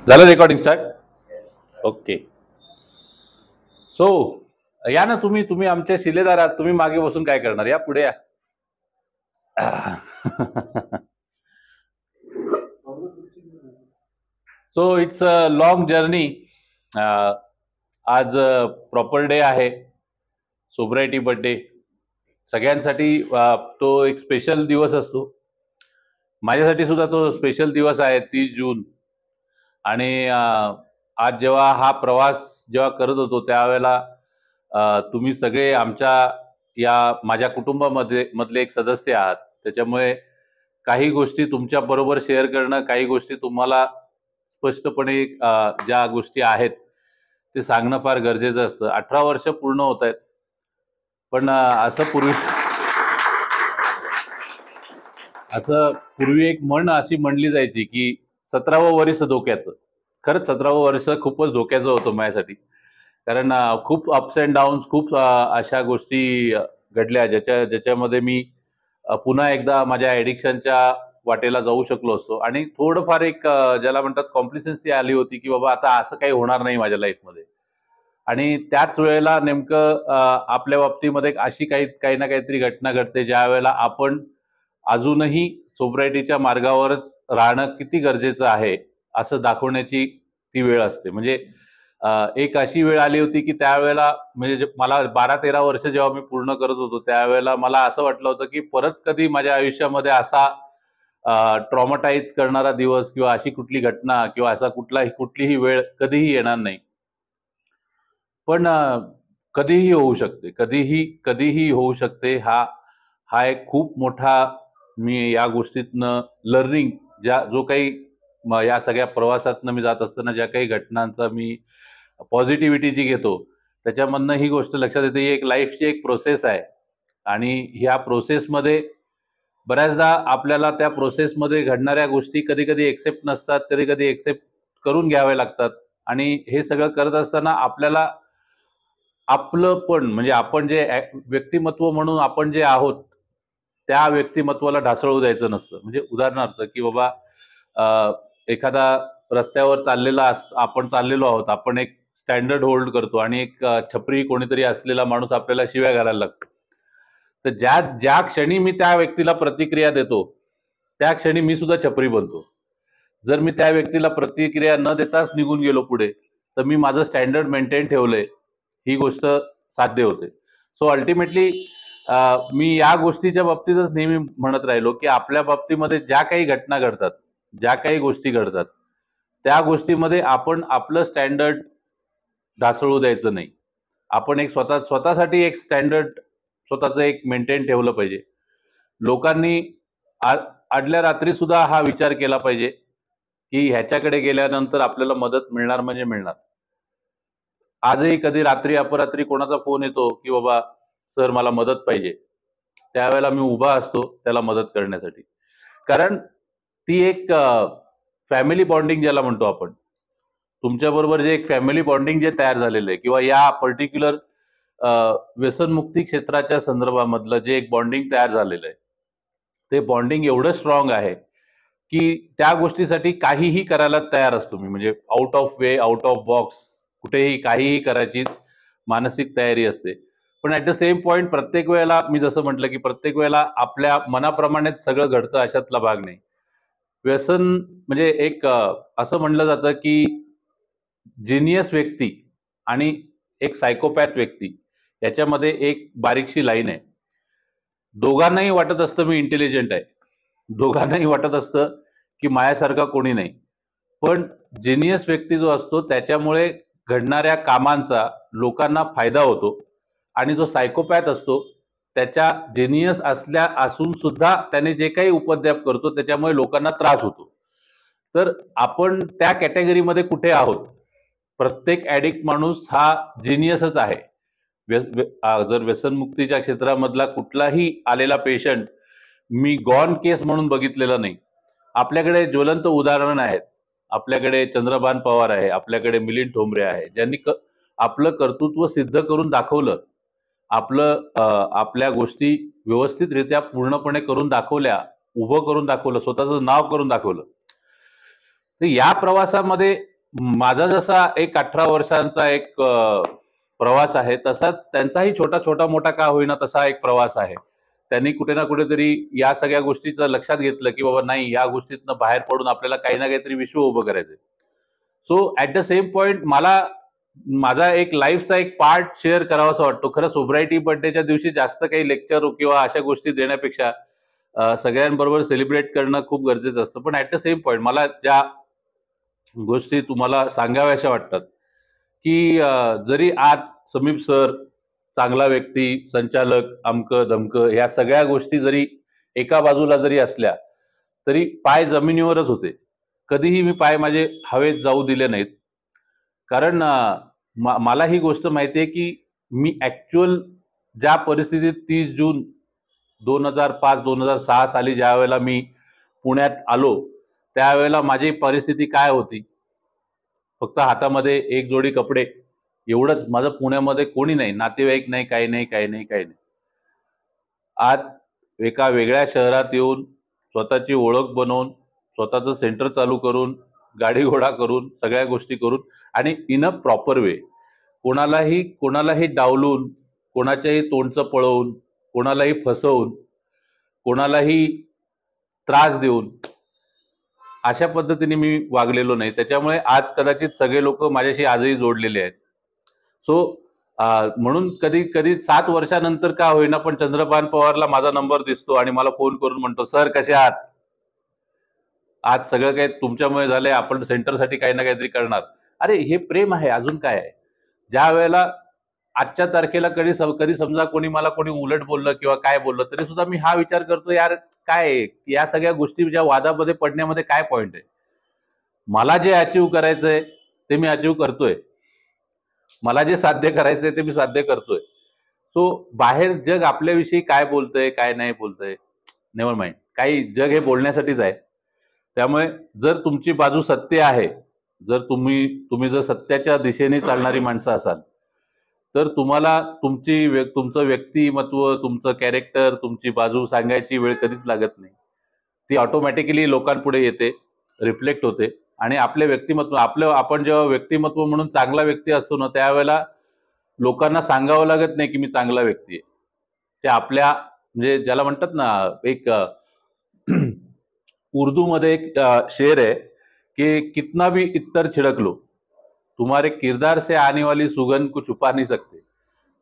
झालं recording start. Okay. So या ना, तुम्ही तुम्ही आमचे शिलेदार आहात. तुम्ही मागे बसून काय करणार? या पुढे या. So it's a long journey. आज प्रॉपर डे आहे, सोब्रायटी बर्थडे. सगळ्यांसाठी तो एक स्पेशल दिवस असतो. माझ्यासाठी सुद्धा तो स्पेशल दिवस आहे, 30 जून. आणि आज जेव्हा हा प्रवास जेव्हा करत होतो त्यावेळेला तुम्ही सगळे आमच्या या माझ्या कुटुंबामध्ये मधले एक सदस्य आहात. त्याच्यामुळे काही गोष्टी तुमच्या बरोबर शेअर करणं, काही गोष्टी तुम्हाला स्पष्टपणे ज्या गोष्टी आहेत ते सांगणं फार गरजेचं असतं. 18 वर्ष पूर्ण होत आहेत, पण असं पूर्वी एक म्हण अशी म्हणली जायची की 17वं वर्ष धोक्याचं. खरंच 17वं वर्ष खूपच धोक्याचं होतं माझ्यासाठी. कारण खूप अप्स अँड डाऊन्स, खूप अशा गोष्टी घडल्या ज्याच्यामध्ये मी पुन्हा एकदा माझ्या ॲडिक्शनच्या वाटेला जाऊ शकलो असतो. आणि थोडंफार एक ज्याला म्हणतात कॉम्प्लिसन्सी आली होती की बाबा आता असं काही होणार नाही माझ्या लाईफमध्ये. आणि त्याच वेळेला नेमकं आपल्या बाबतीमध्ये अशी काही ना काहीतरी घटना घडते ज्या वेळेला आपण अजूनही सोब्रायटीच्या मार्गावरच राहणं किती गरजेचं आहे असं दाखवण्याची ती वेळ असते. म्हणजे एक अशी वेळ आली होती की त्यावेळेला म्हणजे मला 12-13 वर्ष जेव्हा मी पूर्ण करत होतो त्यावेळेला मला असं वाटलं होतं की परत कधी माझ्या आयुष्यामध्ये असा ट्रॉमाटाईज करणारा दिवस किंवा अशी कुठली घटना किंवा असा कुठलीही वेळ कधीही येणार नाही. पण कधीही होऊ शकते, कधीही होऊ शकते. हा एक खूप मोठा मी या गोष्टीतनं लर्निंग जो काही या सगळ्या प्रवासातनं मी जात असताना ज्या काही घटनांचा मी पॉझिटिव्हिटी जी घेतो त्याच्यामधनं ही गोष्ट लक्षात येते. ही एक लाईफची एक प्रोसेस आहे आणि ह्या प्रोसेसमध्ये बऱ्याचदा आपल्याला त्या प्रोसेसमध्ये घडणाऱ्या गोष्टी कधी कधी एक्सेप्ट नसतात, कधी कधी एक्सेप्ट करून घ्याव्या लागतात. आणि हे सगळं करत असताना आपल्याला आपलं पण म्हणजे आपण जे व्यक्तिमत्व म्हणून आपण जे आहोत त्या व्यक्तिमत्वाला ढासळू द्यायचं नसतं. म्हणजे उदाहरणार्थ की बाबा एखादा रस्त्यावर आपण चाललेलो आहोत, आपण एक स्टँडर्ड होल्ड करतो आणि एक छपरी कोणीतरी असलेला माणूस आपल्याला शिव्या घालायला लागतो. तर ज्या क्षणी मी त्या व्यक्तीला प्रतिक्रिया देतो त्या क्षणी मी सुद्धा छपरी बनतो. जर मी त्या व्यक्तीला प्रतिक्रिया न देताच निघून गेलो पुढे तर मी माझं स्टँडर्ड मेंटेन ठेवलंय ही गोष्ट साध्य होते. सो अल्टिमेटली मी या गोष्टीच्या बाबतीतच नेहमी म्हणत राहिलो की आपल्या बाबतीमध्ये ज्या काही घटना घडतात, ज्या काही गोष्टी घडतात त्या गोष्टीमध्ये आपण आपलं स्टँडर्ड ढासळू द्यायचं नाही. आपण एक स्वतःसाठी एक स्टँडर्ड स्वतःचं एक मेंटेन ठेवलं पाहिजे. लोकांनी आदल्या रात्री सुद्धा हा विचार केला पाहिजे की ह्याच्याकडे गेल्यानंतर आपल्याला मदत मिळणार म्हणजे मिळणार. आजही कधी रात्री अपरात्री कोणाचा फोन येतो की बाबा सर मला मदत पाहिजे, त्यावेळेला मी उभा असतो त्याला मदत करण्यासाठी. कारण ती एक फॅमिली बॉन्डिंग ज्याला म्हणतो आपण, तुमच्याबरोबर जे एक फॅमिली बॉन्डिंग जे तयार झालेलं आहे किंवा या पर्टिक्युलर व्यसनमुक्ती क्षेत्राच्या संदर्भामधलं जे एक बॉन्डिंग तयार झालेलं आहे ते बॉन्डिंग एवढं स्ट्रॉंग आहे की त्या गोष्टीसाठी काहीही करायला तयार असतो मी. म्हणजे out of way, out of box, कुठेही काहीही करायची मानसिक तयारी असते. पण ऍट द सेम पॉइंट प्रत्येक वेळेला मी जसं म्हटलं की प्रत्येक वेळेला आपल्या मनाप्रमाणेच सगळं घडतं अशातला भाग नाही. व्यसन म्हणजे एक असं म्हणलं जातं की जिनियस व्यक्ती आणि एक सायकोपॅथ व्यक्ती याच्यामध्ये एक बारीकशी लाईन आहे. दोघांनाही वाटत असतं मी इंटेलिजंट आहे, दोघांनाही वाटत असतं की माझ्यासारखा कोणी नाही. पण जिनियस व्यक्ती जो असतो त्याच्यामुळे घडणाऱ्या कामांचा लोकांना फायदा होतो आणि जो सायकोपॅथ असतो त्याच्या जिनियस असून सुद्धा त्याने जे काही उपद्व्याप करतो त्याच्यामुळे लोकांना त्रास होतो. तर आपण त्या कॅटेगरीमध्ये कुठे आहोत? प्रत्येक ॲडिक्ट माणूस हा जिनियसच आहे. जर व्यसनमुक्तीच्या क्षेत्रामधला कुठलाही आलेला पेशंट मी गॉन केस म्हणून बघितलेला नाही. आपल्याकडे ज्वलंत उदाहरण आहेत. आपल्याकडे चंद्रभान पवार आहे, आपल्याकडे मिलिंद ठोंबरे आहे, ज्यांनी आपलं कर्तृत्व सिद्ध करून दाखवलं, आपल्या गोष्टी व्यवस्थितरित्या पूर्णपणे करून दाखवल्या, उभं करून दाखवलं, स्वतःचं नाव करून दाखवलं. तर या प्रवासामध्ये माझा जसा एक 18 वर्षांचा एक प्रवास आहे, तसाच त्यांचाही छोटा छोटा मोठा का होईना तसा एक प्रवास आहे. त्यांनी कुठे ना कुठेतरी या सगळ्या गोष्टीचं लक्षात घेतलं, की बाबा नाही, या गोष्टीतनं बाहेर पडून आपल्याला काही ना काहीतरी विश्व उभं करायचंय. So at the same point मला माझा एक लाईफचा एक पार्ट शेअर करावासा वाटतो. खरं सोब्रायटी बर्थडेच्या दिवशी जास्त काही लेक्चर किंवा अशा गोष्टी देण्यापेक्षा सगळ्यांबरोबर सेलिब्रेट करणं खूप गरजेचं असतं. पण ॲट द सेम पॉइंट मला ज्या गोष्टी तुम्हाला सांगाव्याशा वाटतात, की जरी आज समीप सर, चांगला व्यक्ती, संचालक, अमकं-धमकं ह्या सगळ्या गोष्टी जरी एका बाजूला जरी असल्या, तरी पाय जमिनीवरच होते. कधीही मी पाय माझे हवेत जाऊ दिले नाहीत. कारण मला ही गोष्ट माहिती आहे, की मी ॲक्चुअल ज्या परिस्थितीत 30 जून 2005-2006 साली ज्यावेळेला मी पुण्यात आलो, त्यावेळेला माझी परिस्थिती काय होती. फक्त हातामध्ये एक जोडी कपडे एवढंच. माझं पुण्यामध्ये कोणी नाही, नातेवाईक नाही, काही नाही, काही नाही, काही नाही. आज एका वेगळ्या शहरात येऊन स्वतःची ओळख बनवून, स्वतःचं सेंटर चालू करून, गाडी घोडा करून, सगळ्या गोष्टी करून आणि इन अ प्रॉपर वे कोणालाही डावलून, कोणाच्याही तोंडचं पळवून, कोणालाही फसवून, कोणालाही त्रास देऊन अशा पद्धतीने मी वागलेलो नाही. त्याच्यामुळे आज कदाचित सगळे लोक माझ्याशी आजही जोडलेले आहेत. सो म्हणून कधी कधी 7 वर्षानंतर का होईना पण चंद्रभान पवारला माझा नंबर दिसतो आणि मला फोन करून म्हणतो, सर कसे आहात, आज सगळं काही तुमच्यामुळे झालंय, आपण सेंटरसाठी काही ना काहीतरी करणार. अरे हे प्रेम आहे, अजून काय आहे. ज्या वेळेला आजच्या तारखेला कधी समजा कोणी उलट बोललं किंवा काय बोललं तरी सुद्धा मी हा विचार करतो, यार काय आहे, या सगळ्या गोष्टी ज्या वादामध्ये पडण्यामध्ये काय पॉइंट आहे. मला जे अचीव करायचंय ते मी अचीव करतोय. मला जे साध्य करायचंय ते मी साध्य करतोय. सो बाहेर जग आपल्याविषयी काय बोलतंय, काय नाही बोलतंय, नेव्हर माइंड. काही जग हे बोलण्यासाठीच आहे. त्यामुळे जर तुमची बाजू सत्य आहे, जर तुम्ही जर सत्याच्या दिशेने चालणारी माणसं असाल, तर तुम्हाला तुमचं व्यक्तिमत्व, तुमचं कॅरेक्टर, तुमची बाजू सांगायची वेळ कधीच लागत नाही. ती ऑटोमॅटिकली लोकांपुढे येते, रिफ्लेक्ट होते आणि आपण जेव्हा व्यक्तिमत्व म्हणून चांगला व्यक्ती असतो ना, त्यावेळेला लोकांना सांगावं लागत नाही की मी चांगला व्यक्ती आहे. ते आपल्या म्हणजे ज्याला म्हणतात ना, एक उर्दूमध्ये एक शेर आहे की कितना भी इत्तर छिड़क लो, तुम्हारे किरदार से आने वाली सुगंध को छुपा नहीं सकते.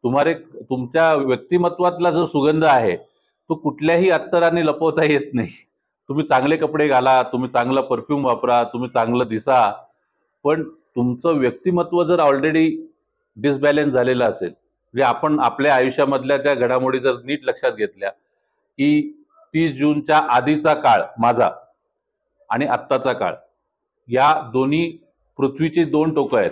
तुमच्या व्यक्तिमत्वातला जो सुगंध आहे तो कुठल्याही अत्तराने लपवता येत नाही. तुम्ही चांगले कपडे घाला, तुम्ही चांगला परफ्यूम वापरा, तुम्ही चांगलं दिसा, पण तुमचं व्यक्तिमत्व जर ऑलरेडी डिसबॅलन्स झालेलं असेल, म्हणजे आपण आपल्या आयुष्यामधल्या त्या घडामोडी जर नीट लक्षात घेतल्या, की 30 जूनच्या आधीचा काळ माझा आणि आत्ताचा काळ, या दोन्ही पृथ्वीची 2 टोकं आहेत.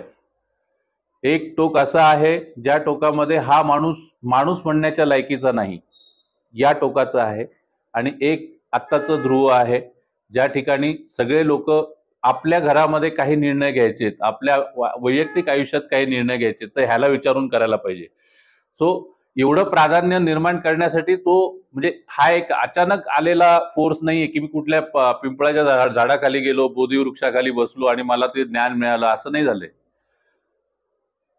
एक टोक असं आहे ज्या टोकामध्ये हा माणूस माणूस म्हणण्याच्या लायकीचा नाही, या टोकाचं आहे. आणि एक आत्ताचं ध्रुव आहे ज्या ठिकाणी सगळे लोक आपल्या घरामध्ये काही निर्णय घ्यायचे, आपल्या वैयक्तिक आयुष्यात काही निर्णय घ्यायचे, तर ह्याला विचारून करायला पाहिजे. सो एवढं प्राधान्य निर्माण करण्यासाठी तो म्हणजे हा एक अचानक आलेला फोर्स नाहीये की मी कुठल्या पिंपळाच्या झाडाखाली गेलो, बोधी वृक्षाखाली बसलो आणि मला ते ज्ञान मिळालं, असं नाही झालंय.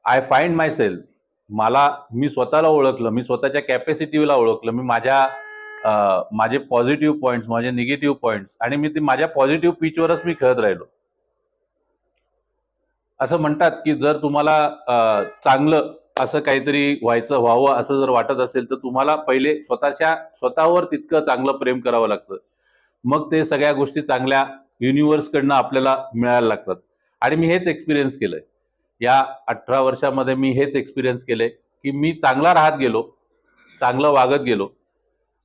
I find myself. मी स्वतःला ओळखलं, मी स्वतःच्या कॅपॅसिटीला ओळखलं, मी माझे पॉझिटिव्ह पॉइंट्स, माझे निगेटिव्ह पॉइंट्स, आणि मी ते माझ्या पॉझिटिव्ह पिचवरच मी खेळत राहिलो. असं म्हणतात की जर तुम्हाला चांगलं असं काहीतरी व्हावं असं जर वाटत असेल, तर तुम्हाला पहिले स्वतःवर तितकं चांगलं प्रेम करावं लागतं. मग ते सगळ्या गोष्टी चांगल्या युनिव्हर्सकडनं आपल्याला मिळायला लागतात. आणि मी हेच एक्सपिरियन्स केलंय. या 18 वर्षामध्ये मी हेच एक्सपिरियन्स केलंय की मी चांगला राहत गेलो, चांगलं वागत गेलो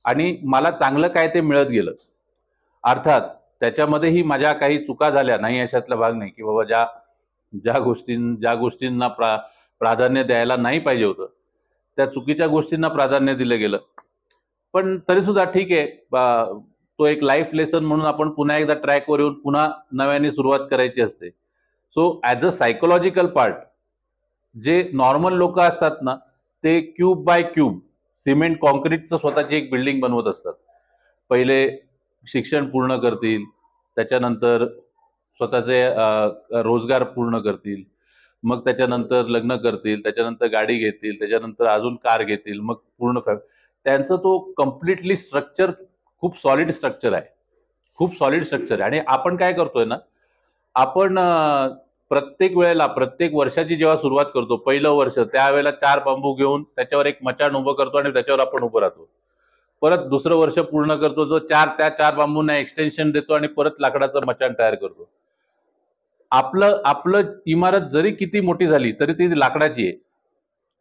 आणि मला चांगलं काय ते मिळत गेलं. अर्थात त्याच्यामध्येही माझ्या काही चुका झाल्या नाही, अशातला भाग नाही की बाबा ज्या गोष्टींना प्राधान्य द्यायला नाही पाहिजे होतं, त्या चुकीच्या गोष्टींना प्राधान्य दिलं गेलं. पण तरी सुद्धा ठीक आहे, तो एक लाईफ लेसन म्हणून आपण पुन्हा एकदा ट्रॅकवर येऊन पुन्हा नव्याने सुरुवात करायची असते. So as a psychological part, जे नॉर्मल लोक असतात ना, ते क्यूब बाय क्यूब सिमेंट कॉन्क्रीटचं स्वतःची एक बिल्डिंग बनवत असतात. पहिले शिक्षण पूर्ण करतील, त्याच्यानंतर स्वतःचे रोजगार पूर्ण करतील, मग त्याच्यानंतर लग्न करतील, त्याच्यानंतर गाडी घेतील, त्याच्यानंतर अजून कार घेतील, मग पूर्ण त्यांचं तो कम्प्लिटली स्ट्रक्चर खूप सॉलिड स्ट्रक्चर आहे, खूप सॉलिड स्ट्रक्चर आहे. आणि आपण काय करतोय ना, आपण प्रत्येक वेळेला प्रत्येक वर्षाची जेव्हा सुरुवात करतो, पहिलं वर्ष त्यावेळेला 4 बांबू घेऊन त्याच्यावर एक मचाण उभं करतो आणि त्याच्यावर आपण उभं राहतो. परत दुसरं वर्ष पूर्ण करतो, जो त्या 4 बांबूंना एक्सटेन्शन देतो आणि परत लाकडाचं मचाण तयार करतो. आपलं आपलं इमारत जरी किती मोठी झाली तरी ती लाकडाची आहे,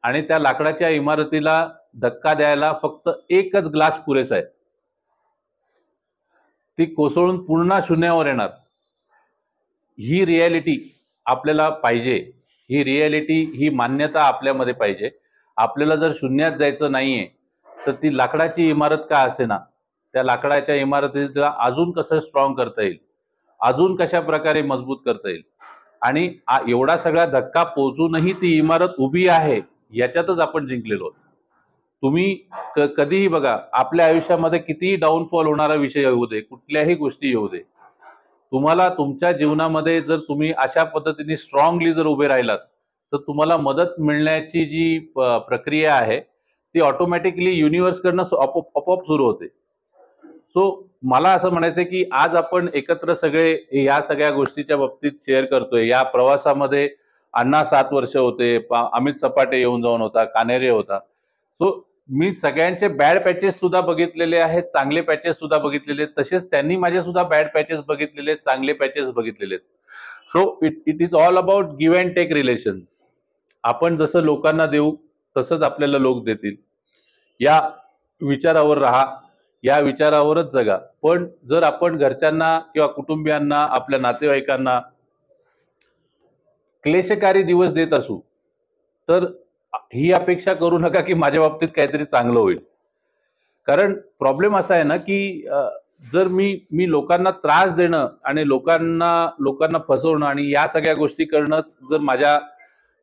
आणि त्या लाकडाच्या इमारतीला धक्का द्यायला फक्त एकच ग्लास पुरेसा आहे. ती कोसळून पुन्हा शून्यावर येणार. ही रियालिटी आपल्याला पाहिजे, ही रियालिटी, ही मान्यता आपल्यामध्ये पाहिजे. आपल्याला जर शून्यात जायचं नाहीये तर ती लाकडाची इमारत का असेना, त्या लाकडाच्या इमारतीला अजून कसं स्ट्रॉंग करता येईल, अजून कशा प्रकारे मजबूत करता येईल, आणि एवढा सगळा धक्का पोहोचूनही ती इमारत उभी आहे, याच्यातच आपण जिंकलेलो आहोत. तुम्ही कधीही बघा, आपल्या आयुष्यामध्ये कितीही डाऊनफॉल होणारा विषय येऊ दे, कुठल्याही गोष्टी येऊ दे, तुम्हाला तुमच्या जीवनामध्ये जर तुम्ही अशा पद्धतीने स्ट्रॉंगली जर उभे राहिलात तर तुम्हाला मदत मिळण्याची जी प्रक्रिया आहे ती ऑटोमॅटिकली युनिव्हर्सकडनं आपोआप सुरू होते. सो मला असं म्हणायचं की आज आपण एकत्र सगळे या सगळ्या गोष्टीच्या बाबतीत शेअर करतोय. या प्रवासामध्ये अण्णा 7 वर्ष होते, अमित सपाटे येऊन जाऊन होता, कानेरे होता. सो मी सगळ्यांचे बॅड पॅचेस सुद्धा बघितलेले आहेत, चांगले पॅचेस सुद्धा बघितलेले आहेत, तसेच त्यांनी माझे सुद्धा बॅड पॅचेस बघितलेले आहेत, चांगले पॅचेस बघितलेले आहेत. So it is all about give and take relations. आपण जसं लोकांना देऊ तसंच आपल्याला लोक देतील, या विचारावर राहा, या विचारावरच जगा. पण जर आपण घरच्यांना किंवा कुटुंबियांना, आपल्या नातेवाईकांना क्लेशकारी दिवस देत असू तर ही अपेक्षा करू नका की माझ्या बाबतीत काहीतरी चांगलं होईल. कारण प्रॉब्लेम असा आहे ना की जर मी लोकांना त्रास देणं आणि लोकांना फसवणं आणि या सगळ्या गोष्टी करणं जर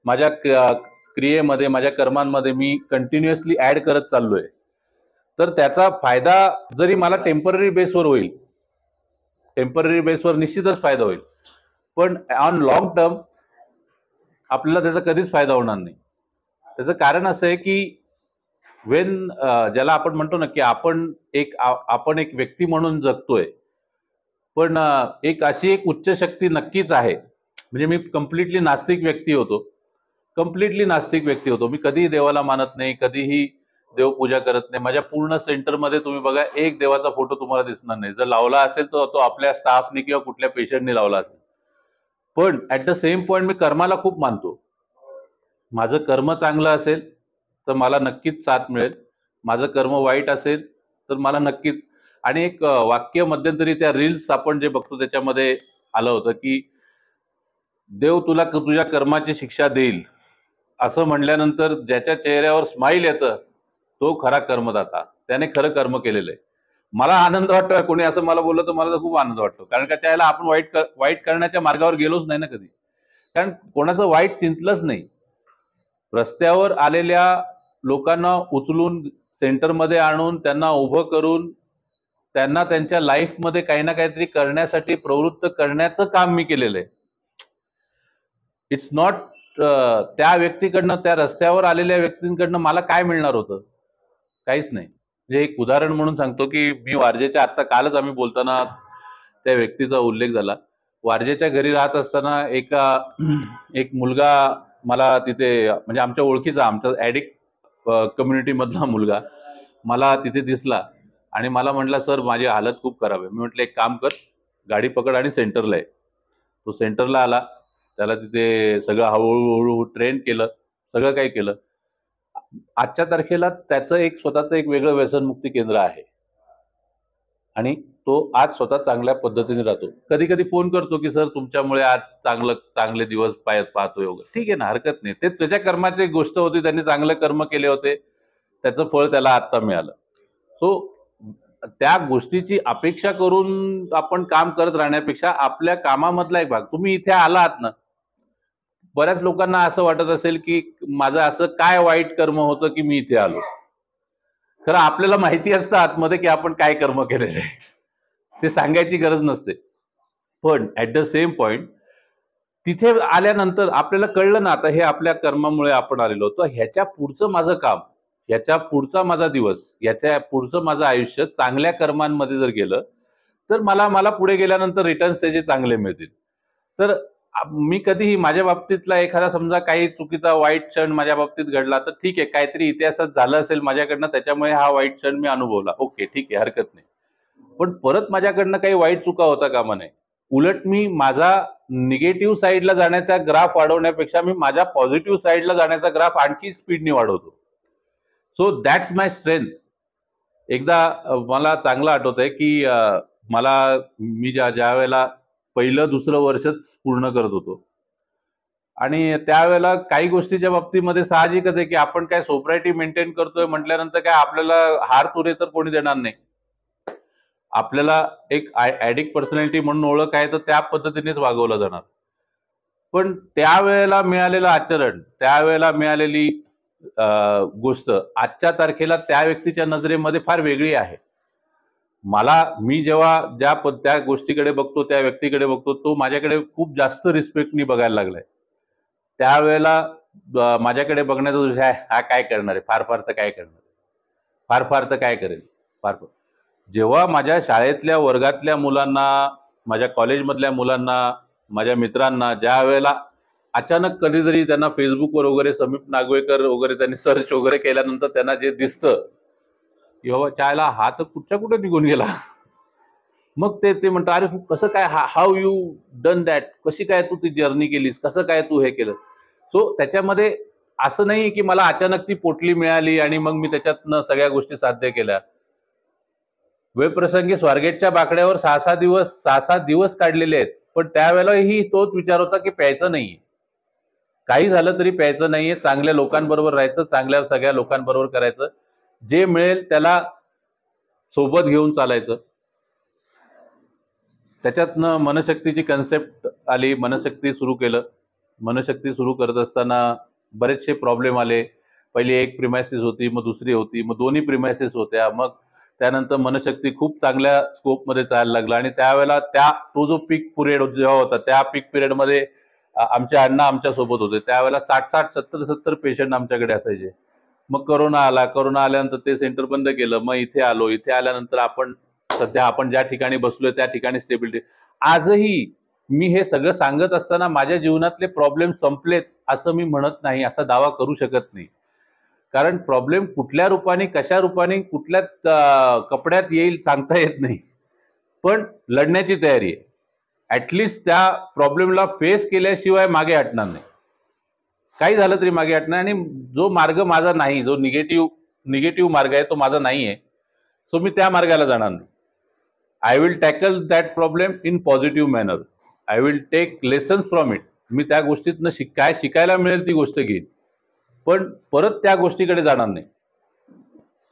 माझ्या क्रियेमध्ये, माझ्या कर्मांमध्ये मी कंटिन्युअसली ऍड करत चाललोय तर त्याचा फायदा जरी मला टेम्पररी बेसवर होईल, टेम्पररी बेसवर निश्चितच फायदा होईल, पण ऑन लॉंग टर्म आपल्याला त्याचा कधीच फायदा होणार नाही. त्याचं कारण असं आहे की ज्याला आपण म्हणतो ना की आपण एक व्यक्ती म्हणून जगतोय, पण अशी एक उच्च शक्ती नक्कीच आहे. म्हणजे मी कम्प्लिटली नास्तिक व्यक्ती होतो, मी कधीही देवाला मानत नाही, कधीही देवपूजा करत नाही. माझ्या पूर्ण सेंटरमध्ये तुम्ही बघा, एक देवाचा फोटो तुम्हाला दिसणार नाही. जर लावला असेल तर तो आपल्या स्टाफनी किंवा कुठल्या पेशंटनी लावला असेल. पण ऍट द सेम पॉइंट मी कर्माला खूप मानतो. माझं कर्म चांगलं असेल तर मला नक्कीच साथ मिळेल, माझं कर्म वाईट असेल तर मला नक्कीच. आणि एक वाक्य मध्यंतरी त्या रील्स आपण जे बघतो त्याच्यामध्ये आलं होतं की देव तुला तुझ्या कर्माची शिक्षा देईल, असं म्हणल्यानंतर ज्याच्या चेहऱ्यावर स्माईल येतं तो खरा कर्मदाता, त्याने खरं कर्म केलेलं आहे. मला आनंद वाटतो, कोणी असं मला बोललं तर मला तर खूप आनंद वाटतो. कारण का त्याला आपण वाईट करण्याच्या मार्गावर गेलोच नाही ना कधी, कारण कोणाचं वाईट चिंतलंच नाही. रस्त्यावर आलेल्या लोकांना उचलून सेंटरमध्ये आणून त्यांना उभं करून त्यांना त्यांच्या लाईफमध्ये काही ना काहीतरी करण्यासाठी प्रवृत्त करण्याचं काम मी केलेलं आहे. इट्स नॉट त्या व्यक्तीकडनं, त्या रस्त्यावर आलेल्या व्यक्तींकडनं मला काय मिळणार होतं, काहीच नाही. म्हणजे एक उदाहरण म्हणून सांगतो की मी वारजेच्या, आत्ता कालच आम्ही बोलताना त्या व्यक्तीचा उल्लेख झाला. वारजेच्या घरी राहत असताना एक मुलगा मला तिथे, म्हणजे आमच्या ओळखीचा, आमचा ॲडिक्ट कम्युनिटी मधला मुलगा मला तिथे दिसला आणि मला म्हटला, सर माझी हालत खूप खराब आहे. मी म्हटलं एक काम कर, गाडी पकड आणि सेंटरला आहे. तो सेंटरला आला, त्याला तिथे सगळं हळूहळू ट्रेन केलं, सगळं काही केलं. आजच्या तारखेला त्याचं स्वतःचं एक वेगळं व्यसनमुक्ती केंद्र आहे आणि तो आज स्वतः चांगल्या पद्धतीने राहतो. कधी कधी फोन करतो की सर तुमच्यामुळे आज चांगले दिवस पाहतोय वगैरे. ठीक आहे ना, हरकत नाही, ते त्याच्या कर्माची गोष्ट होती, त्यांनी चांगले कर्म केले होते, त्याचं फळ त्याला आत्ता मिळालं. सो त्या गोष्टीची अपेक्षा करून आपण काम करत राहण्यापेक्षा आपल्या कामामधला एक भाग, तुम्ही इथे आलात ना, बऱ्याच लोकांना असं वाटत असेल की माझं असं काय वाईट कर्म होतं की मी इथे आलो. खरं आपल्याला माहिती असतं आतमध्ये की आपण काय कर्म केलेलं आहे, ते सांगायची गरज नसते. पण ऍट द सेम पॉइंट तिथे आल्यानंतर आपल्याला कळलं ना, आता हे आपल्या कर्मामुळे आपण आलेलो, तर ह्याच्या पुढचं माझं काम, ह्याच्या पुढचा माझा दिवस, ह्याच्या पुढचं माझं आयुष्य चांगल्या कर्मांमध्ये जर गेलं तर मला मला पुढे गेल्यानंतर रिटर्न्स त्याचे चांगले मिळतील. तर मी कधीही माझ्या बाबतीतला एखादा समजा काही चुकीचा वाईट क्षण माझ्या बाबतीत घडला तर ठीक आहे, काहीतरी इतिहासात झालं असेल माझ्याकडनं, त्याच्यामुळे हा वाईट क्षण मी अनुभवला, ओके ठीक आहे, हरकत नाही. पण परत माझ्याकडनं काही वाईट चुका होता कामा नये. उलट मी माझा निगेटिव्ह साईडला जाण्याचा ग्राफ वाढवण्यापेक्षा मी माझ्या पॉझिटिव्ह साईडला जाण्याचा ग्राफ आणखी स्पीडने वाढवतो. So that's my strength. एकदा मला चांगलं आठवतंय की मला मी ज्या वेळेला पहिलं दुसरं वर्षच पूर्ण करत होतो आणि त्यावेळेला काही गोष्टीच्या बाबतीमध्ये साहजिकच आहे की आपण काय सोब्रायटी मेंटेन करतोय म्हटल्यानंतर काय आपल्याला हार तुरे तर कोणी देणार नाही. आपल्याला एक ऍडिक्ट पर्सनॅलिटी म्हणून ओळख आहे तर त्या पद्धतीनेच वागवलं जाणार. पण त्यावेळेला मिळालेलं आचरण, त्यावेळेला मिळालेली गोष्ट आजच्या तारखेला त्या व्यक्तीच्या नजरेमध्ये फार वेगळी आहे. मी जेव्हा त्या गोष्टीकडे बघतो, त्या व्यक्तीकडे बघतो, तो माझ्याकडे खूप जास्त रिस्पेक्टनी बघायला लागलाय. त्यावेळेला माझ्याकडे बघण्याचा दृष्टी आहे, हा काय करणार आहे, फार फार तर काय करणार आहे, फार फार तर काय करेल, फार फार. जेव्हा माझ्या शाळेतल्या वर्गातल्या मुलांना, माझ्या कॉलेजमधल्या मुलांना, माझ्या मित्रांना ज्या वेळेला अचानक कधीतरी त्यांना फेसबुकवर वगैरे समीप नागवेकर वगैरे त्यांनी सर्च वगैरे केल्यानंतर त्यांना जे दिसतं की बाबा त्याला हा तर कुठच्या कुठे निघून गेला, मग ते म्हणतात, अरे कसं काय, हाऊ यू डन दॅट, कशी काय तू ती जर्नी केलीस, कसं काय तू हे केलं. सो त्याच्यामध्ये असं नाही की मला अचानक ती पोटली मिळाली आणि मग मी त्याच्यातनं सगळ्या गोष्टी साध्य केल्या. वेळप्रसंगी स्वारगेटच्या बाकड्यावर 6-6 दिवस काढलेले आहेत, पण त्यावेळेलाही तोच विचार होता की प्यायचं नाहीये, काही झालं तरी प्यायचं नाहीये, चांगल्या लोकांबरोबर राहायचं, चांगल्या सगळ्या लोकांबरोबर करायचं, जे मिळेल त्याला सोबत घेऊन चालायचं. त्याच्यातनं मनशक्तीची कन्सेप्ट आली, मनशक्ती सुरू केलं. मनशक्ती सुरू करत असताना बरेचसे प्रॉब्लेम आले. पहिली एक प्रिमायसिस होती, मग दुसरी होती, मग दोन्ही प्रिमायसिस होत्या. मग त्यानंतर मनशक्ती खूप चांगल्या स्कोपमध्ये चालायला लागला आणि त्यावेळेला तो जो पीक पिरियड जेव्हा होता, त्या पीक पिरियडमध्ये आमचे अण्णा आमच्या सोबत होते. त्यावेळेला 60-60, 70-70 पेशंट आमच्याकडे असायचे. मग करोना आला. करोना आल्यानंतर ते सेंटर बंद केलं. मग इथे आलो. इथे आल्यानंतर सध्या आपण ज्या ठिकाणी बसलोय त्या ठिकाणी स्टेबिलिटी. आजही मी हे सगळं सांगत असताना माझ्या जीवनातले प्रॉब्लेम संपलेत असं मी म्हणत नाही, असा दावा करू शकत नाही. कारण प्रॉब्लेम कुठल्या रूपाने, कशा रूपाने, कुठल्या कपड्यात येईल सांगता येत नाही, पण लढण्याची तयारी आहे. ऍटलिस्ट त्या प्रॉब्लेमला फेस केल्याशिवाय मागे हटणार नाही. काही झालं तरी मागे हटणार. आणि जो मार्ग माझा नाही, जो निगेटिव्ह मार्ग आहे तो माझा नाही आहे, सो मी त्या मार्गाला जाणार नाही. I will tackle that problem in positive manner. I will take lessons from it. मी त्या गोष्टीतनं काय शिकायला मिळेल ती गोष्ट घेईन, पण परत त्या गोष्टीकडे जाणार नाही.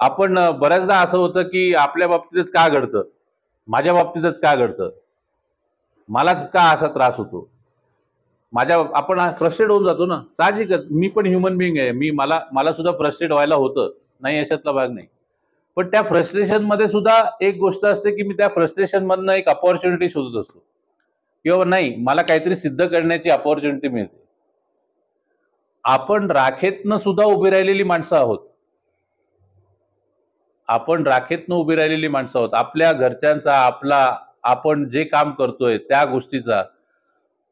आपण बऱ्याचदा असं होतं की आपल्या बाबतीतच का घडतं, माझ्या बाबतीतच का घडतं, मलाच का असा त्रास होतो, आपण फ्रस्ट्रेट होऊन जातो ना. साहजिकच, मी पण ह्युमन बिईंग आहे. मला सुद्धा फ्रस्ट्रेट व्हायला होतं, नाही याच्यातला भाग नाही. पण त्या फ्रस्ट्रेशन मध्ये सुद्धा एक गोष्ट असते की मी त्या फ्रस्ट्रेशन मधनं एक अपॉर्च्युनिटी शोधत असतो, किंवा नाही, मला काहीतरी सिद्ध करण्याची अपॉर्च्युनिटी मिळते. आपण राखेतनं सुद्धा उभी राहिलेली माणसं आहोत. आपल्या घरच्यांचा, आपण जे काम करतोय त्या गोष्टीचा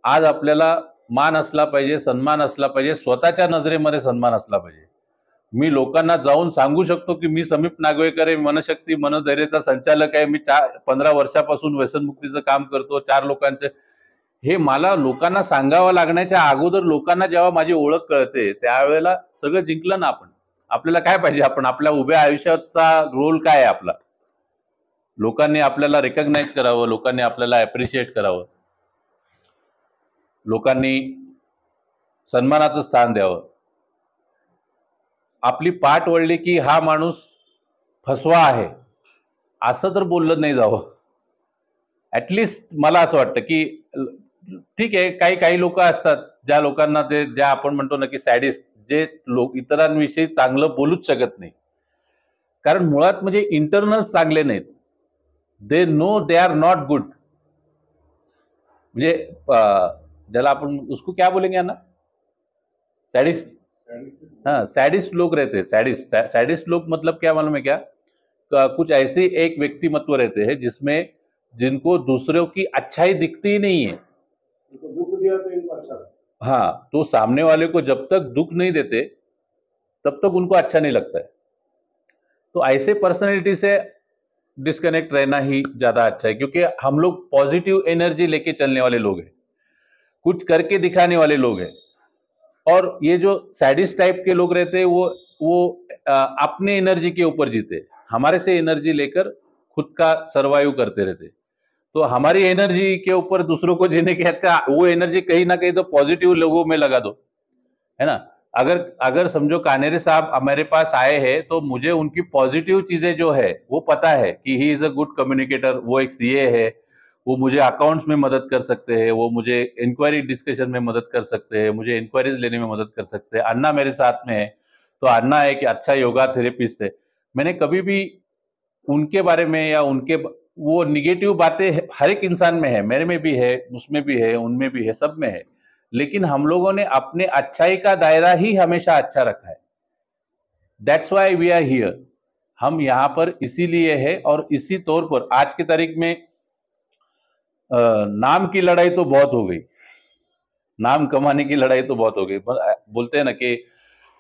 आज आपल्याला मान असला पाहिजे, सन्मान असला पाहिजे, स्वतःच्या नजरेमध्ये सन्मान असला पाहिजे. मी लोकांना जाऊन सांगू शकतो की मी समीप नागवेकर आहे, मनशक्ती मनधैर्याचा संचालक आहे, मी 15 वर्षापासून व्यसनमुक्तीचं काम करतो, 4 लोकांचे. हे मला लोकांना सांगावं लागण्याच्या अगोदर लोकांना जेव्हा माझी ओळख कळते त्यावेळेला सगळं जिंकलं ना आपण. आपल्याला काय पाहिजे, आपण आपल्या उभ्या आयुष्याचा रोल काय आहे आपला. लोकांनी आपल्याला रेकग्नाइज करावं, लोकांनी आपल्याला अप्रिशिएट करावं, लोकांनी सन्मानाचं स्थान द्यावं. आपली पाठ वळली की हा माणूस फसवा आहे असं तर बोललं नाही जावं. ऍटलिस्ट मला असं वाटतं की ठीक आहे, काही लोक असतात ज्या लोकांना ज्या आपण म्हणतो ना की सॅडिस्ट, जे लोक इतरांविषयी चांगलं बोलूच शकत नाही, कारण मुळात म्हणजे इंटरनल चांगले नाहीत. They know they are not good. म्हणजे ज्याला आपण उसको क्या बोलेंगे ना, सैडिस्ट। हाँ, सैडिस्ट लोग रहते हैं। सैडिस्ट सैडिस्ट लोग मतलब क्या मालूम है क्या? कुछ ऐसे एक व्यक्तिमत्व रहते हैं जिसमें जिनको दूसरों की अच्छाई दिखती ही नहीं है। दुख दिया तो इनको अच्छा लगता है। हाँ, तो सामने वाले को जब तक दुख नहीं देते तब तक उनको अच्छा नहीं लगता है। तो ऐसे पर्सनैलिटी से डिस्कनेक्ट रहना ही ज्यादा अच्छा है, क्योंकि हम लोग पॉजिटिव एनर्जी लेके चलने वाले लोग हैं, कुछ करके दिखाने वाले लोग हैं। और ये जो सैडिस्ट टाइप के लोग रहते हैं वो अपने एनर्जी के ऊपर जीते, हमारे से एनर्जी लेकर खुद का सरवाइव करते रहते। तो हमारी एनर्जी के ऊपर दूसरों को जीने के अच्छा वो एनर्जी कहीं ना कहीं तो पॉजिटिव लोगों में लगा दो, है ना। अगर अगर समझो कानेरे साहब हमारे पास आए हैं तो मुझे उनकी पॉजिटिव चीजें जो है वो पता है कि he is a good communicator, वो एक सीए है, वो मुझे अकाउंट्स में मदद कर सकते हैं, वो मुझे इंक्वायरी डिस्कशन में मदद कर सकते हैं, मुझे इंक्वायरीज लेने में मदद कर सकते हैं। अन्ना मेरे साथ में है, तो अन्ना एक अच्छा योगा थेरेपिस्ट है। मैंने कभी भी उनके बारे में या उनके वो निगेटिव बातें हर एक इंसान में है, मेरे में भी है, उसमें भी है, उनमें भी है, सब में है। लेकिन हम लोगों ने अपने अच्छाई का दायरा ही हमेशा अच्छा रखा है। That's why we are here. हम यहाँ पर इसीलिए है, और इसी तौर पर आज की तारीख में नाम की लड़ाई तो बहुत हो गई, नाम कमाने की लड़ाई तो बहुत हो गई। बोलते हैं ना कि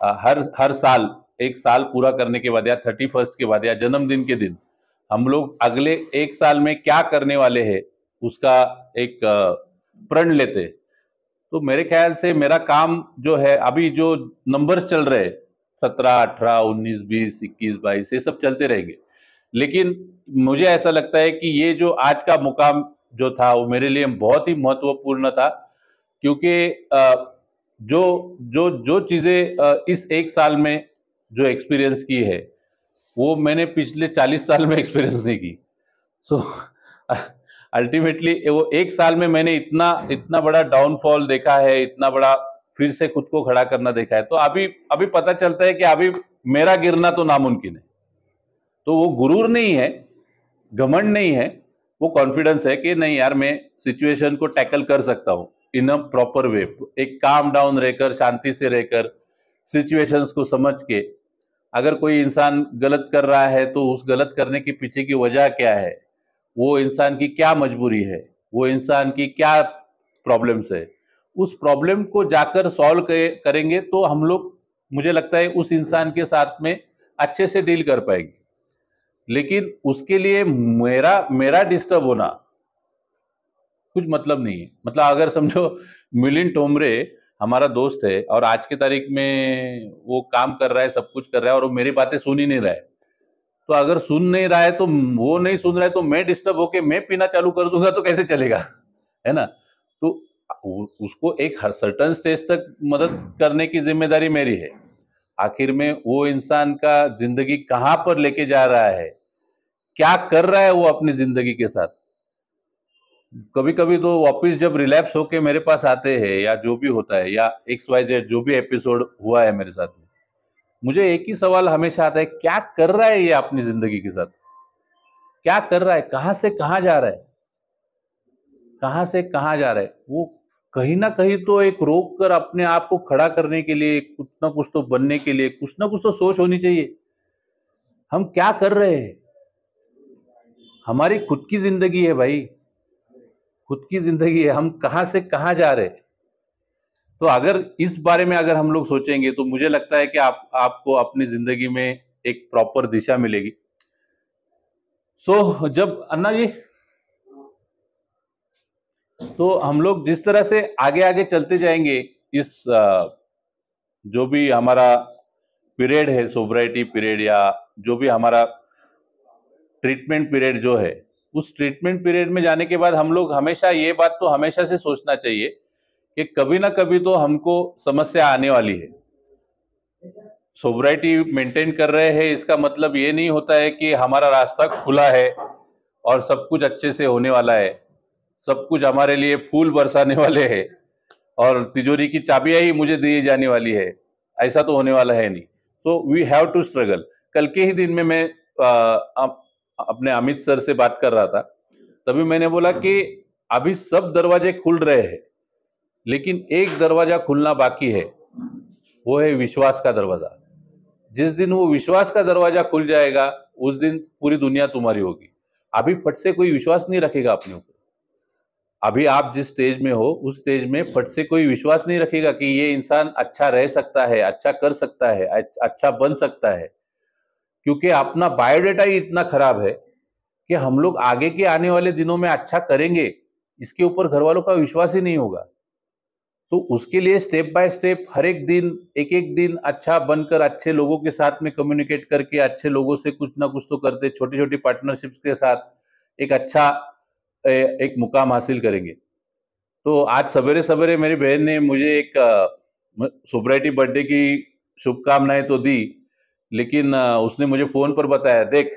हर हर साल एक साल पूरा करने के बाद या 31 के बाद या जन्मदिन के दिन हम लोग अगले एक साल में क्या करने वाले हैं उसका एक प्रण लेते। तो मेरे ख्याल से मेरा काम जो है, अभी जो नंबर्स चल रहे हैं 17, 18, 19, 20, 21, 22 ये सब चलते रहेंगे, लेकिन मुझे ऐसा लगता है कि ये जो आज का मुकाम जो था वो मेरे लिए बहुत ही महत्वपूर्ण था। क्योंकि जो जो जो चीजें इस एक साल में जो एक्सपीरियंस की है वो मैंने पिछले 40 साल में एक्सपीरियंस नहीं की। सो अल्टीमेटली वो एक साल में मैंने इतना इतना बड़ा डाउनफॉल देखा है, इतना बड़ा फिर से खुद को खड़ा करना देखा है। तो अभी अभी पता चलता है कि अभी मेरा गिरना तो नामुमकिन है। तो वो गुरूर नहीं है, घमंड नहीं है, वो कॉन्फिडेंस है कि नहीं यार, मैं सिचुएशन को टैकल कर सकता हूँ इन अ प्रॉपर वे, एक काम डाउन रहकर, शांति से रहकर, सिचुएशंस को समझ के। अगर कोई इंसान गलत कर रहा है तो उस गलत करने के पीछे की वजह क्या है, वो इंसान की क्या मजबूरी है, वो इंसान की क्या प्रॉब्लम्स है, उस प्रॉब्लम को जाकर सॉल्व करेंगे तो हम लोग, मुझे लगता है, उस इंसान के साथ में अच्छे से डील कर पाएंगे। लेकिन उसके लिए मेरा मेरा डिस्टर्ब होना कुछ मतलब नहीं है। मतलब अगर समझो मिलिंद टोमरे हमारा दोस्त है और आज की तारीख में वो काम कर रहा है, सब कुछ कर रहा है, और वो मेरी बातें सुन ही नहीं रहा है, तो अगर सुन नहीं रहा है तो वो नहीं सुन रहा है तो मैं डिस्टर्ब होके मैं पीना चालू कर दूंगा तो कैसे चलेगा, है ना। तो उसको एक हर सर्टन स्टेज तक मदद करने की जिम्मेदारी मेरी है। आखिर में वो इंसान का जिंदगी कहाँ पर लेके जा रहा है, क्या कर रहा है वो अपनी जिंदगी के साथ। कभी कभी तो वापिस जब रिलैप्स होके मेरे पास आते हैं या जो भी होता है या XYZ जो भी एपिसोड हुआ है मेरे साथ में, मुझे एक ही सवाल हमेशा आता है, क्या कर रहा है ये अपनी जिंदगी के साथ, क्या कर रहा है, कहां से कहां जा रहा है, कहां से कहां जा रहा है। वो कहीं ना कहीं तो एक रोक कर अपने आप को खड़ा करने के लिए, कुछ ना कुछ तो बनने के लिए कुछ ना कुछ तो सोच होनी चाहिए। हम क्या कर रहे हैं, हमारी खुद की जिंदगी है भाई, खुद की जिंदगी है, हम कहां से कहां जा रहे हैं। तो अगर इस बारे में अगर हम लोग सोचेंगे तो मुझे लगता है कि आपको अपनी जिंदगी में एक प्रॉपर दिशा मिलेगी। जब अन्ना जी, तो हम लोग जिस तरह से आगे आगे चलते जाएंगे, इस जो भी हमारा पीरियड है, सोब्राइटी पीरियड, या जो भी हमारा ट्रीटमेंट पीरियड जो है, उस ट्रीटमेंट पीरियड में जाने के बाद हम लोग हमेशा ये बात तो हमेशा से सोचना चाहिए कि कभी ना कभी तो हमको समस्या आने वाली है। सोब्राइटी मेंटेन कर रहे हैं इसका मतलब ये नहीं होता है कि हमारा रास्ता खुला है और सब कुछ अच्छे से होने वाला है, सब कुछ हमारे लिए फूल बरसाने वाले हैं और तिजोरी की चाबियां ही मुझे दी जाने वाली है। ऐसा तो होने वाला है नहीं। So we have to struggle. कल के ही दिन में मैं अपने अमित सर से बात कर रहा था, तभी मैंने बोला कि अभी सब दरवाजे खुल रहे हैं, लेकिन एक दरवाजा खुलना बाकी है, वो है विश्वास का दरवाजा। जिस दिन वो विश्वास का दरवाजा खुल जाएगा, उस दिन पूरी दुनिया तुम्हारी होगी। अभी फट से कोई विश्वास नहीं रखेगा अपने ऊपर। अभी आप जिस स्टेज में हो, उस स्टेज में फट से कोई विश्वास नहीं रखेगा कि ये इंसान अच्छा रह सकता है, अच्छा कर सकता है, अच्छा बन सकता है, क्योंकि अपना बायोडाटा ही इतना खराब है कि हम लोग आगे के आने वाले दिनों में अच्छा करेंगे, इसके ऊपर घर वालों का विश्वास ही नहीं होगा। तो उसके लिए स्टेप बाय स्टेप हर एक दिन, एक एक दिन अच्छा बनकर, अच्छे लोगों के साथ में कम्युनिकेट करके, अच्छे लोगों से कुछ ना कुछ तो करते, छोटी छोटी पार्टनरशिप्स के साथ एक अच्छा एक मुकाम हासिल करेंगे। तो आज सवेरे सवेरे मेरी बहन ने मुझे एक सोब्राइटी बर्थडे की शुभकामनाएं तो दी, लेकिन उसने मुझे फोन पर बताया, देख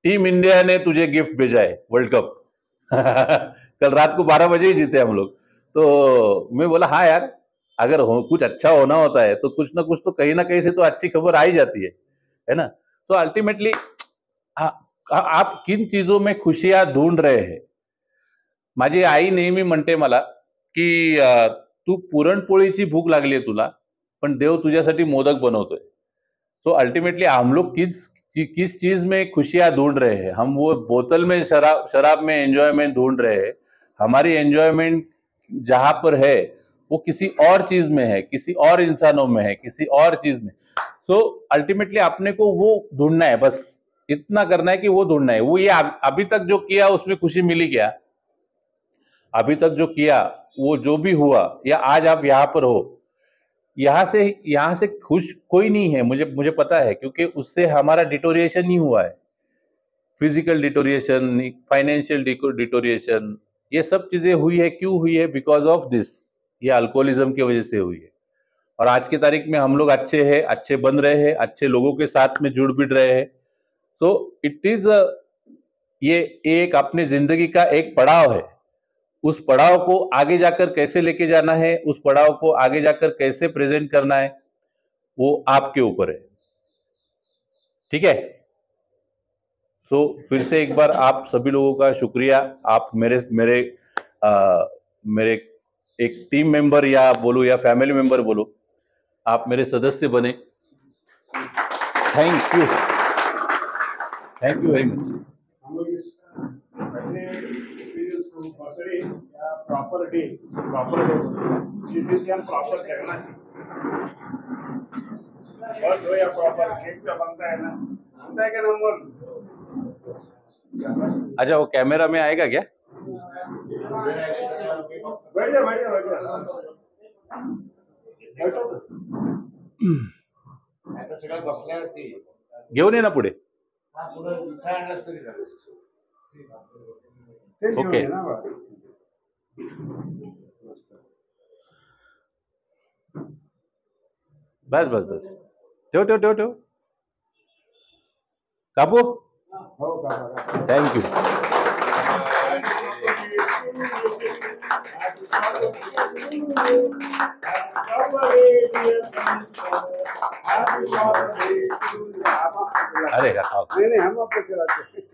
टीम इंडिया ने तुझे गिफ्ट भेजा है, वर्ल्ड कप। कल रात को 12 बजे ही जीते हम लोग। तो मैं बोला हाँ यार, अगर कुछ अच्छा होना होता है तो कुछ ना कहीं ना कहीं से तो अच्छी खबर आ ही जाती है ना। तो अल्टीमेटली आप किन चीजों में खुशियां ढूंढ रहे हैं? माझी आई नेहमी म्हणते मला की तू पुरणपोळीची भूक लागली आहे तुला, पण देव तुझ्यासाठी मोदक बनवतोय। तो अल्टीमेटली हम लोग किस चीज में खुशियां ढूंढ रहे हैं? हम वो बोतल में शराब में एंजॉयमेंट ढूंढ रहे हैं। हमारी एंजॉयमेंट जहां पर है वो किसी और चीज में है, किसी और इंसानों में है, किसी और चीज में। तो अल्टीमेटली अपने को वो ढूंढना है, बस इतना करना है कि वो ढूंढना है। वो ये अभी तक जो किया उसमें खुशी मिली क्या? अभी तक जो किया, वो जो भी हुआ, या आज आप यहाँ पर हो, यहाँ से खुश कोई नहीं है, मुझे पता है, क्योंकि उससे हमारा डिटोरिएशन ही हुआ है। फिजिकल डिटोरिएशन, फाइनेंशियल डिटोरिएशन, ये सब चीजें हुई है। क्यों हुई है? बिकॉज ऑफ दिस, ये अल्कोहलिज्म की वजह से हुई है। और आज की तारीख में हम लोग अच्छे हैं, अच्छे बन रहे हैं, अच्छे लोगों के साथ में जुड़ बिड़ रहे हैं। सो इट इज ये एक अपने जिंदगी का एक पड़ाव है। उस पड़ाव को आगे जाकर कैसे लेके जाना है, उस पड़ाव को आगे जाकर कैसे प्रेजेंट करना है, वो आपके ऊपर है। ठीक है? तो फिर से एक बार आप सभी लोगों का शुक्रिया। आप मेरे मेरे मेरे एक टीम मेंबर या बोलो या फैमिली मेंबर बोलो, आप मेरे सदस्य बने। Thank you, thank you very much. हम लोग इस ऐसे बर्थडे या प्रॉपर डे जिसे हम प्रॉपर करना चाहिए। बर्थ हो या प्रॉपर केक का बनता है ना, बनता है क्या नंबर? अच्छा, वो कैमरा में आएगा क्या? बैठ जा बैठ जा बैठ जा बैठो तो। आता सगळं बसल्यावरती घेऊन ये ना पुढे। हा पुढे इथं आणलास तरी झालं. ओके, बस बस बस, ठेव ठेव ठेव ठेव, कापू। हो का? Thank you. अरे नहीं हम आपको खिलाते हैं।